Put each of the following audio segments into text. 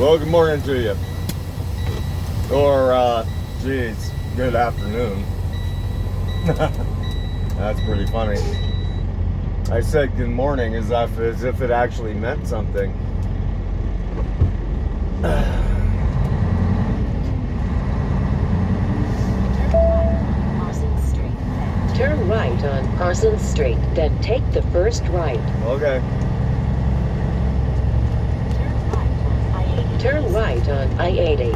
Well, good morning to you. Or, geez, good afternoon. That's pretty funny. I said good morning as if it actually meant something. Turn right on Parsons Street, then take the first right. Okay. Turn right on I-80.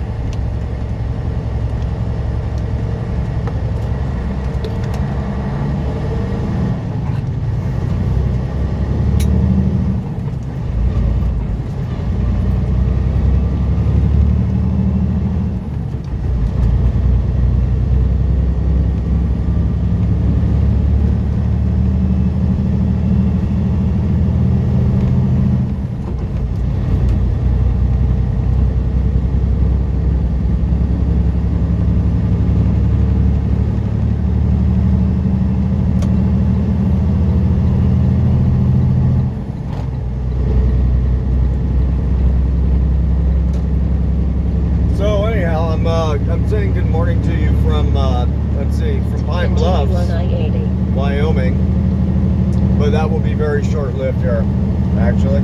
I'm saying good morning to you from, from Pine Bluffs, Wyoming. But that will be very short-lived here, actually.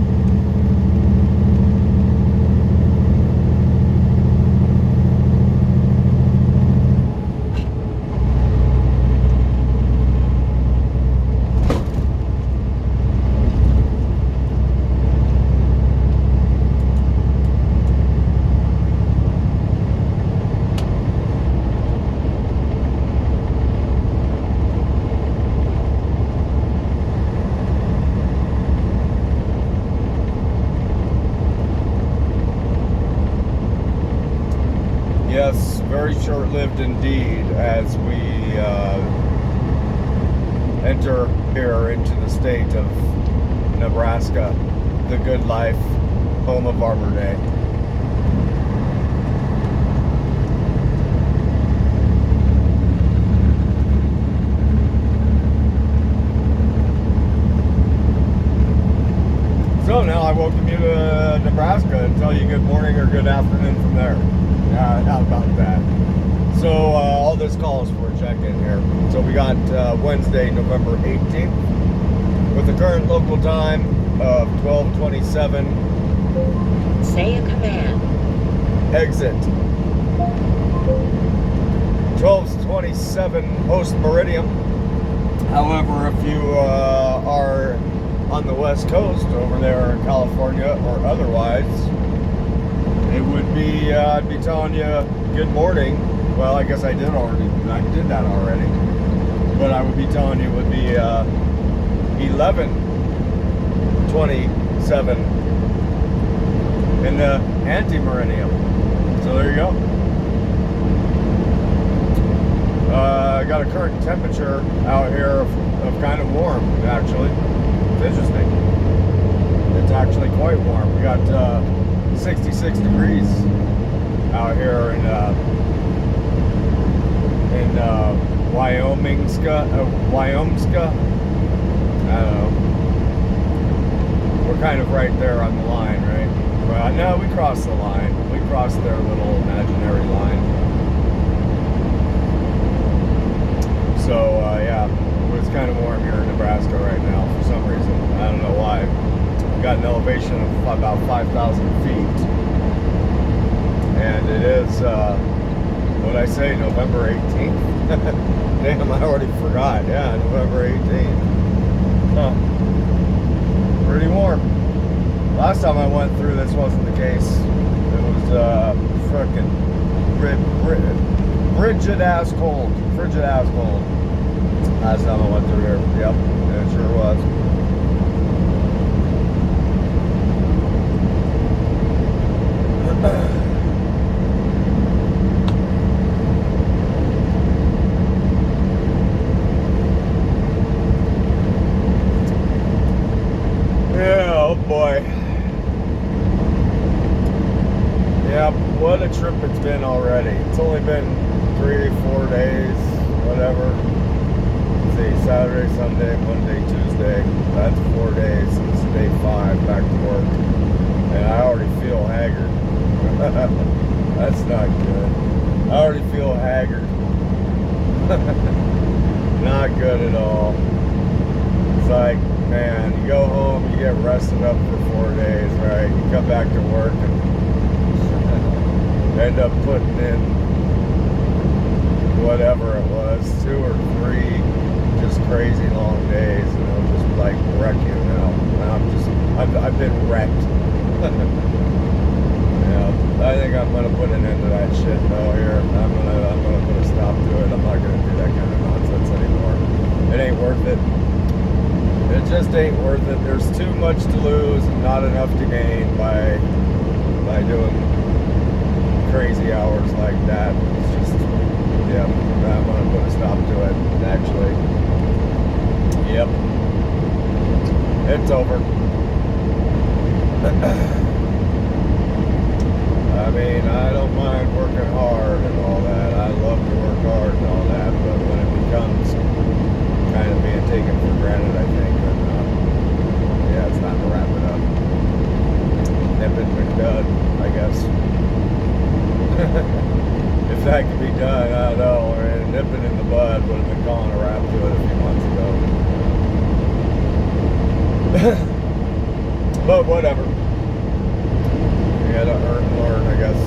Yes, very short-lived indeed as we enter here into the state of Nebraska, the good life, home of Arbor Day. So now I welcome you to Nebraska and tell you good morning or good afternoon from there. How about that? So all this calls for a check-in here. So we got Wednesday, November 18th with the current local time of 12:27. Say a command. Exit. 12:27 post meridian. However, if you are on the West Coast over there in California or otherwise, it would be, I'd be telling you good morning. Well, I guess I did that already. But I would be telling you it would be 11:27 in the anti-meridian. So there you go. I got a current temperature out here of kind of warm, actually. It's interesting. It's actually quite warm. We got 66 degrees out here in Wyomingska. I don't know. We're kind of right there on the line, right? Well, no, we crossed the line. We crossed their little imaginary line. So yeah, it's kind of warm here in Nebraska right now for some reason. I don't know why. Got an elevation of about 5,000 feet, and it is what I say, November 18th. Damn, I already forgot. Yeah, November 18th. Huh. Pretty warm. Last time I went through, this wasn't the case. It was frickin' frigid ass cold. Last time I went through here. Yep, it sure was. Yeah, oh boy. Yeah, what a trip it's been already. It's only been 3-4 days, whatever. Let's see, Saturday, Sunday, Monday, Tuesday. That's 4 days. This is day 5, back to work. And I already feel haggard. That's not good. I already feel haggard. Not good at all. It's like, man, you go home, you get rested up for 4 days, right? You come back to work and end up putting in whatever it was, 2 or 3 just crazy long days, and it'll just like wreck you now. I've been wrecked. Yeah, I think I'm gonna put an end to that shit though here. I'm gonna put a stop to it. I'm not gonna do that kind of nonsense anymore. It ain't worth it. It just ain't worth it. There's too much to lose and not enough to gain by doing crazy hours like that. It's just, yeah, I'm gonna put a stop to it, actually. Yep. It's over. I mean, I don't mind working hard and all that. I love to work hard and all that, but when it becomes kind of being taken for granted, I think, then, yeah, it's time to wrap it up. Nip it and done, I guess. If that could be done, I don't know. I mean, nip it in the bud would have been calling a wrap to it a few months ago. But whatever. You gotta earn and learn, I guess.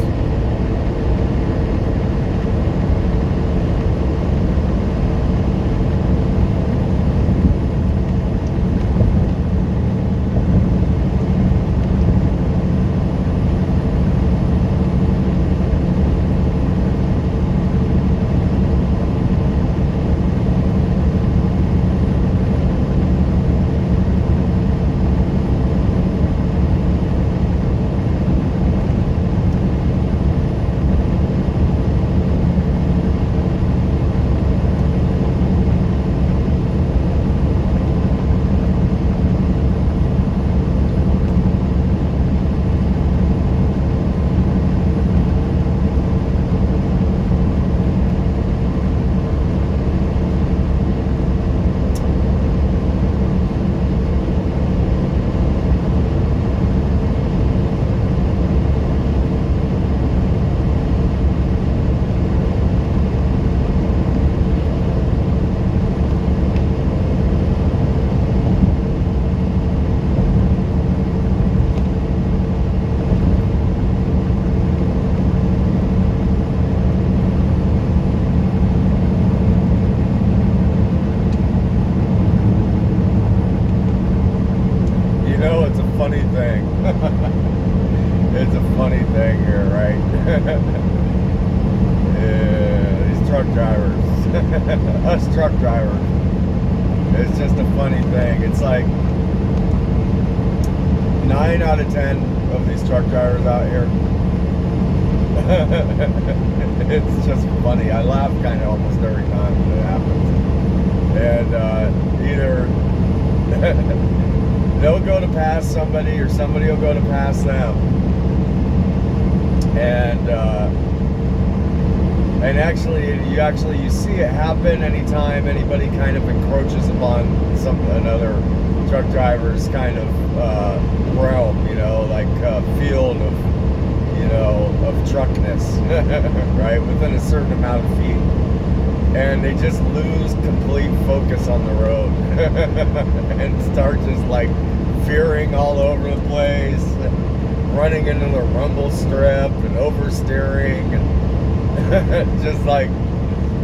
Funny thing. It's a funny thing here, right? Yeah, these truck drivers, us truck drivers. It's just a funny thing. It's like 9 out of 10 of these truck drivers out here. It's just funny. I laugh kind of almost every time when it happens. And either they'll go to pass somebody or somebody will go to pass them. And actually you see it happen anytime anybody kind of encroaches upon another truck driver's kind of realm, you know, like field of, you know, of truckness, right, within a certain amount of feet. And they just lose complete focus on the road and start just like veering all over the place, running into the rumble strip and oversteering, and just like,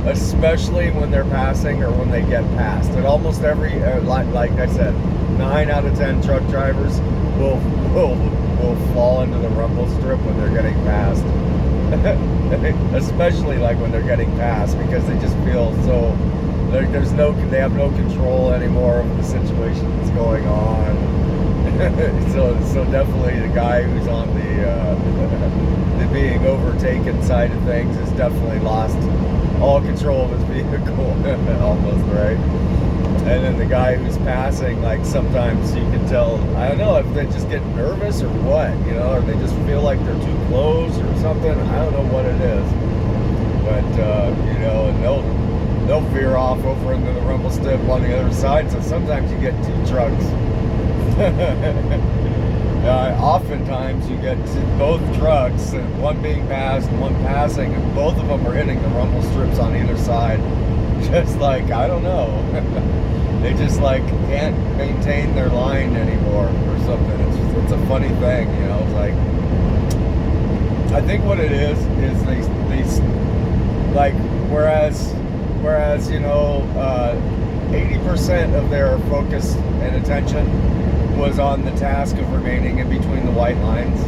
especially when they're passing or when they get passed. And almost every, like I said, 9 out of 10 truck drivers will fall into the rumble strip when they're getting passed. Especially like when they're getting passed, because they just feel so they have no control anymore of the situation that's going on. so definitely the guy who's on the being overtaken side of things has definitely lost all control of his vehicle almost, right? And then the guy who's passing, like, sometimes you can tell, I don't know if they just get nervous or what, you know, or they just feel like they're too close or something. I don't know what it is. But, you know, and they'll veer off over into the rumble strip on the other side. So sometimes you get 2 trucks Oftentimes you get both trucks, and one being passed and one passing, and both of them are hitting the rumble strips on either side. Just like, I don't know. They just like can't maintain their line anymore or something. It's a funny thing, you know. It's like, I think what it is these like, whereas you know, 80% of their focus and attention was on the task of remaining in between the white lines.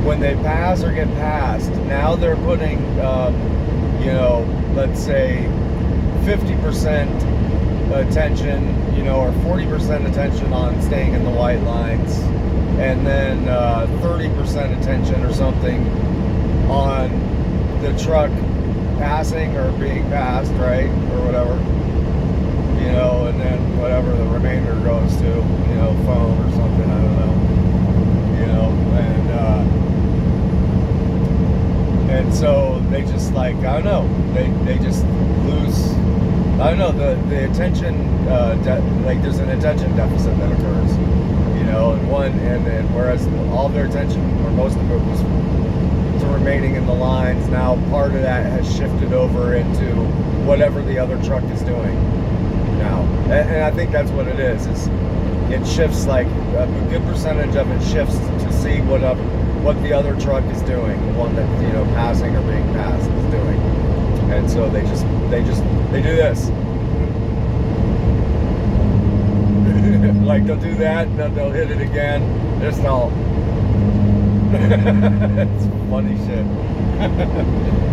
When they pass or get passed, now they're putting, you know, let's say 50% attention, you know, or 40% attention on staying in the white lines, and then 30% attention or something on the truck passing or being passed, right, or whatever, you know, and then whatever the remainder goes to, you know, phone or something, I don't know, you know, and so they just like, I don't know, they just lose, I don't know, the attention, like there's an attention deficit that occurs, you know, and whereas all their attention, or most of it, was to remaining in the lines, now part of that has shifted over into whatever the other truck is doing now. And I think that's what it is it shifts, like a good percentage of it shifts to see what the other truck is doing, the one that, you know, passing or being passed is doing. And so they do this. Like they'll do that, and then they'll hit it again. Just all. It's funny shit.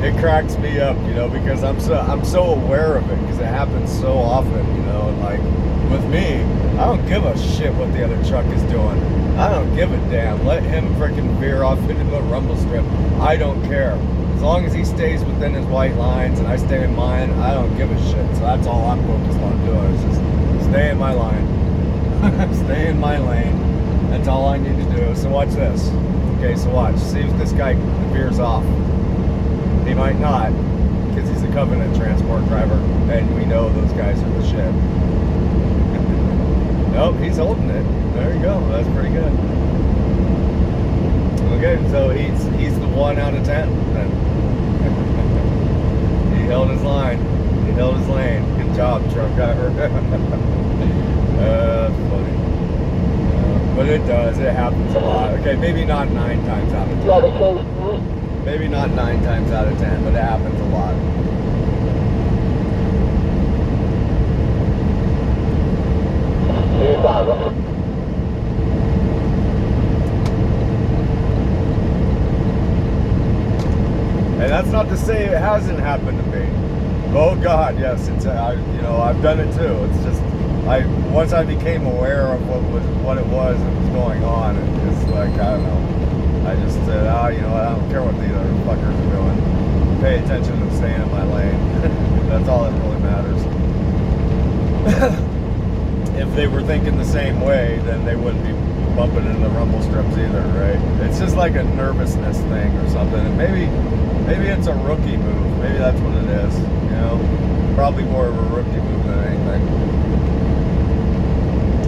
It cracks me up, you know, because I'm so aware of it, because it happens so often, you know. And like with me, I don't give a shit what the other truck is doing. I don't give a damn. Let him freaking veer off into the rumble strip. I don't care. As long as he stays within his white lines and I stay in mine, I don't give a shit. So that's all I'm focused on doing, is just stay in my line. Stay in my lane. That's all I need to do. So watch this. Okay, so watch. See if this guy veers off. He might not, because he's a Covenant transport driver, and we know those guys are the shit. Nope, he's holding it. There you go. That's pretty good. Okay, so he's the 1 out of 10 then. He held his line. He held his lane. Good job, truck driver. That's funny. But it does. It happens a lot. Okay, maybe not 9 times out of 10. Maybe not 9 times out of 10, but it happens a lot. And that's not to say it hasn't happened to me. Oh God, yes, it's you know, I've done it too. It's just once I became aware of what it was that was going on, and it's like, I don't know. I just said, you know what, I don't care what the other fuckers are doing. Pay attention and staying in my lane. That's all that really matters. If they were thinking the same way, then they wouldn't be bumping into the rumble strips either, right? It's just like a nervousness thing or something. And maybe it's a rookie move. Maybe that's what it is, you know? Probably more of a rookie move than anything.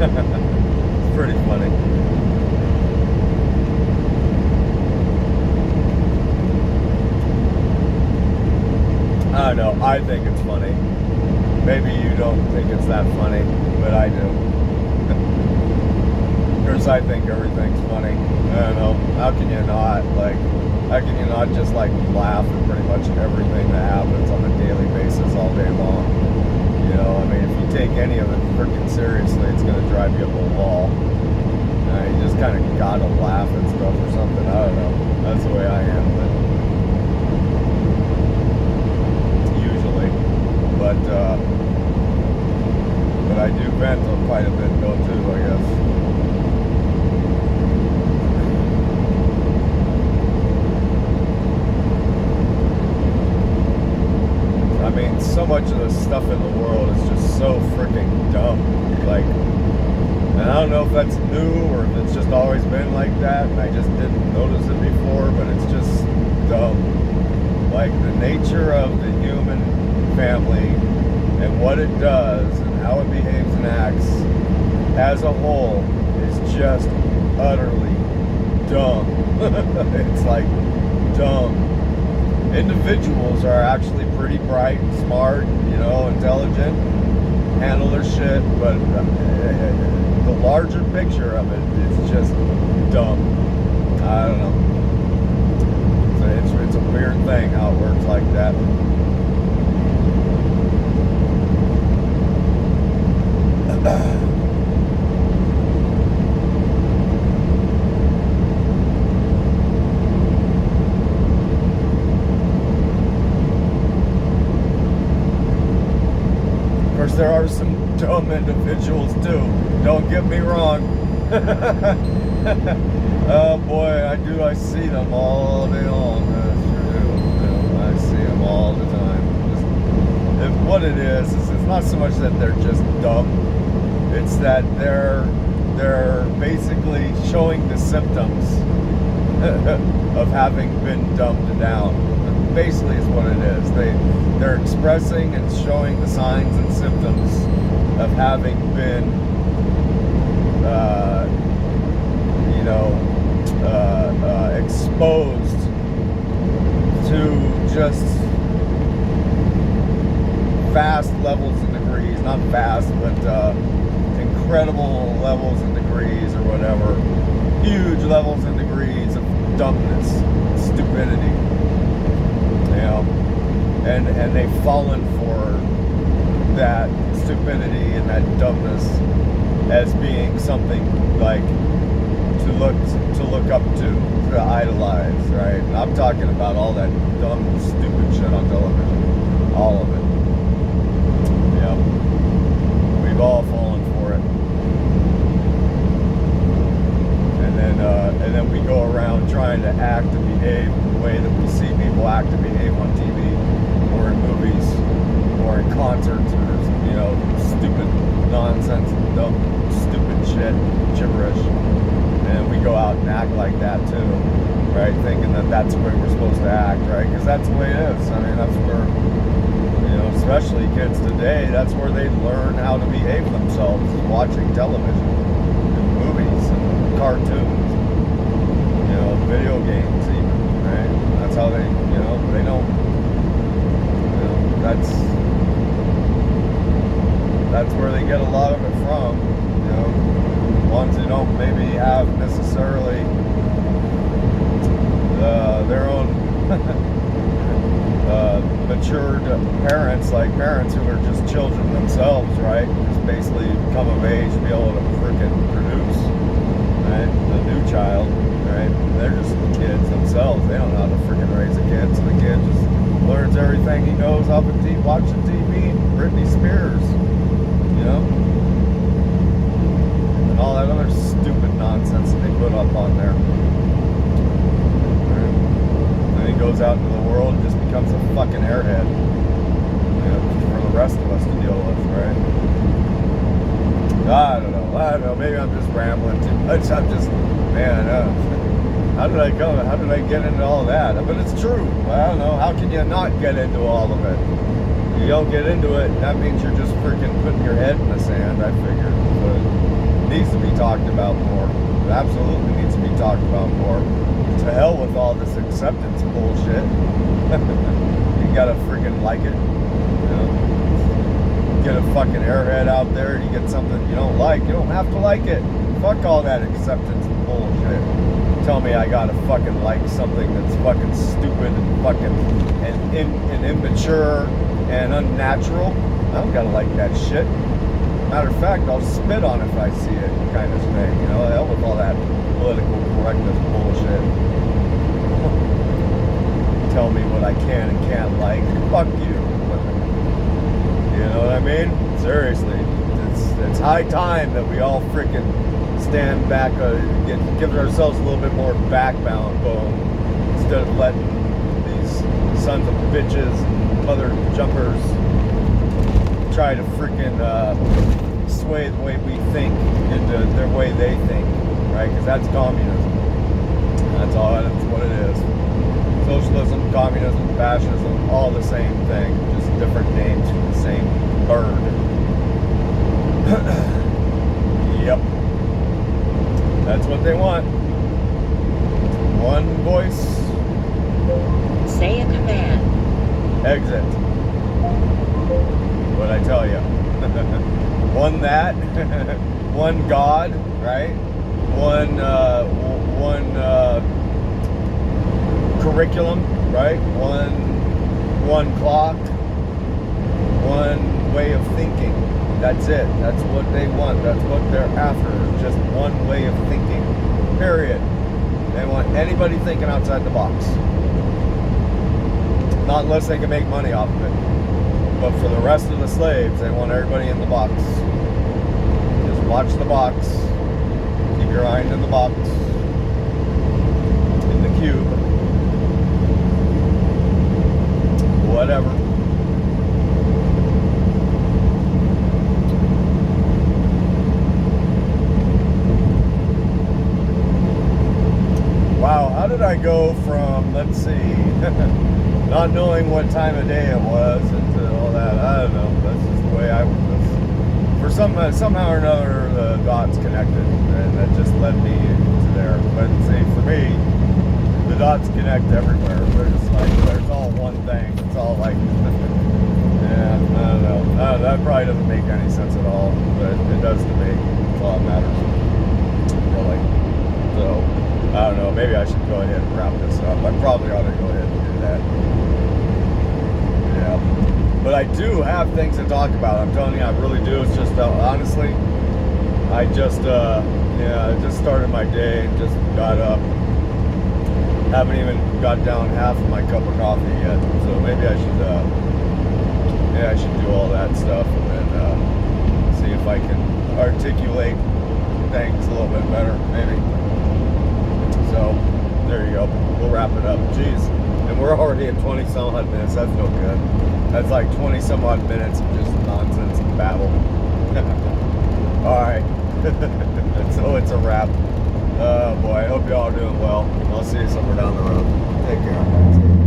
It's pretty funny. I don't know. I think it's funny. Maybe you don't think it's that funny, but I do. Because I think everything's funny. I don't know. How can you not? Like, how can you not just like laugh at pretty much everything that happens on a daily basis all day long? You know, I mean, if you take any of it freaking seriously, it's going to drive you up a wall. You just kind of gotta laugh at stuff or something. I don't know. That's the way I handle it. Usually. But I do vent quite a bit though too, I guess. I mean, so much of the stuff in the world is just so freaking dumb. Like, and I don't know if that's new or if it's just always been like that and I just didn't notice it before, but it's just dumb. Like, the nature of the human family and what it does and how it behaves and acts as a whole is just utterly dumb. It's like dumb. Individuals are actually pretty bright, smart, intelligent, handle their shit, but the larger picture of it is just dumb. I don't know. It's a weird thing how it works like that. Of course, there are some dumb individuals too. Don't get me wrong. Oh boy, I see them all day long. I sure do. I see them all the time. What it is it's not so much that they're just dumb. It's that they're basically showing the symptoms of having been dumbed down. Basically is what it is. They're expressing and showing the signs and symptoms of having been exposed to just vast levels and degrees, not vast, but incredible levels and degrees or whatever, huge levels and degrees of dumbness, stupidity, and they've fallen for that stupidity and that dumbness as being something like to look up to idolize, right? And I'm talking about all that dumb, stupid shit on television, all of it. We've all fallen for it, and then we go around trying to act and behave the way that we see people act and behave on TV, or in movies, or in concerts, or stupid nonsense, dumb, stupid shit, gibberish, and we go out and act like that too, right? Thinking that that's the way we're supposed to act, right? Because that's the way it is. I mean, that's where. Especially kids today, that's where they learn how to behave themselves, is watching television, and movies, and cartoons, video games even, right? That's how they don't, that's where they get a lot of it from, ones who don't maybe have necessarily their own matured parents, like parents who are just children themselves, right? Just basically come of age to be able to frickin' produce, right? The new child, right? They're just kids themselves. They don't know how to frickin' raise a kid, so the kid just learns everything he knows off of watching TV, Britney Spears, and all that other stupid nonsense that they put up on there. He goes out into the world and just becomes a fucking airhead, for the rest of us to deal with, right? I don't know. Maybe I'm just rambling too much. I'm just, how did I get into all that? But it's true. I don't know. How can you not get into all of it? You don't get into it, that means you're just freaking putting your head in the sand, I figure. But it needs to be talked about more. It absolutely needs to be talked about more. To hell with all this acceptance bullshit. You gotta freaking like it. Get a fucking airhead out there and you get something you don't like. You don't have to like it. Fuck all that acceptance bullshit. Tell me I gotta fucking like something that's fucking stupid and fucking and immature and unnatural. I don't gotta like that shit. Matter of fact, I'll spit on it if I see it, kind of thing. Hell with all that political correctness bullshit. Tell me what I can and can't like. Fuck you. You know what I mean? Seriously, it's high time that we all freaking stand back, give ourselves a little bit more backbone instead of letting these sons of bitches and mother jumpers try to freaking sway the way we think into their way they think, right? Because that's communism. That's what it is. Socialism, communism, fascism, all the same thing, just different names for the same bird. Yep. That's what they want. One voice. Say a command. Exit. What'd I tell you? One that. One God, right? One curriculum, right? One clock. One way of thinking. That's it. That's what they want. That's what they're after. Just one way of thinking. Period. They want anybody thinking outside the box. Not unless they can make money off of it. But for the rest of the slaves, they want everybody in the box. Just watch the box. Keep your eye in the box. In the cube. Whatever. Wow, how did I go from, let's see, not knowing what time of day it was into all that? I don't know. That's just the way I was. For somehow or another, the dots connected, and that just led me to there. But see, for me, the dots connect everywhere. They're just like, it's all one thing. It's all like, yeah, I don't know. That probably doesn't make any sense at all, but it does to me. That's all that matters. Really. So, I don't know. Maybe I should go ahead and wrap this up. I probably ought to go ahead and do that. Yeah. But I do have things to talk about. I'm telling you, I really do. It's just, honestly, I just started my day and just got up. Haven't even got down half of my cup of coffee yet. So maybe I should do all that stuff and then see if I can articulate things a little bit better, maybe. So, there you go. We'll wrap it up. Jeez. And we're already at 20 some odd minutes. That's no good. That's like 20 some odd minutes of just nonsense and babble. Alright. So it's a wrap. Oh boy, I hope y'all are doing well. I'll see you somewhere down the road. Take care.